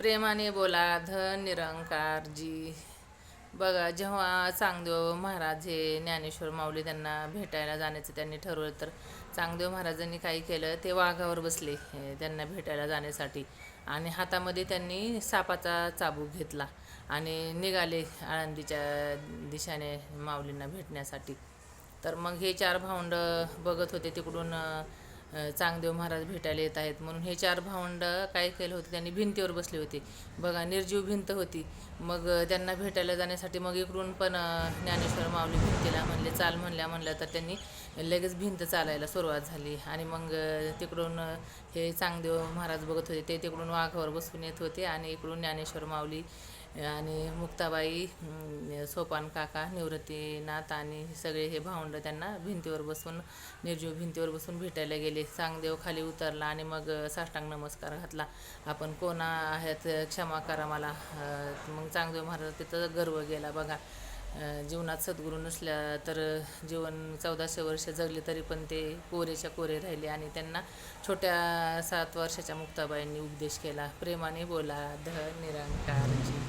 प्रेमाने बोला धन निरंकार जी. बघा, जेव्हा चांगदेव महाराज हे ज्ञानेश्वर माऊली त्यांना भेटायला जाण्याचं त्यांनी ठरवलं, तर चांगदेव महाराजांनी काय केलं, ते वाघावर बसले त्यांना भेटायला जाण्यासाठी. आणि हातामध्ये त्यांनी सापाचा चाबूक घेतला आणि निघाले आळंदीच्या दिशेने माऊलींना भेटण्यासाठी. तर मग हे चार भावंड बघत होते तिकडून चांगदेव महाराज भेटायला येत आहेत म्हणून. हे चार भावंड काय केलं होतं, त्यांनी भिंतीवर बसले होते. बघा, निर्जीव भिंत होती. मग त्यांना भेटायला जाण्यासाठी मग इकडून पण ज्ञानेश्वर माऊली भिंतीला म्हणले चाल, म्हणलं तर त्यांनी लगेच भिंत चालायला सुरुवात झाली. आणि मग तिकडून हे चांगदेव महाराज बघत होते, ते तिकडून वाघावर बसून येत होते. आणि इकडून ज्ञानेश्वर माऊली आणि मुक्ताबाई, सोपान काका, निवृत्तीनाथ आणि सगळे हे भावंड त्यांना भिंतीवर बसून, निर्जीव भिंतीवर बसून भेटायला गेले. चांगदेव खाली उतरला आणि मग साष्टांग नमस्कार घातला. आपण कोण आहेत, क्षमा करा मला. मग चांगदेव महाराज तिथं गर्व गेला. बघा, जीवनात सद्गुरू नसल्या तर जीवन 1400 वर्ष जगले तरी पण ते कोरेच्या कोरे राहिले. आणि त्यांना छोट्या 7 वर्षाच्या मुक्ताबाईंनी उपदेश केला, प्रेमाने बोला धन निरंकार जी.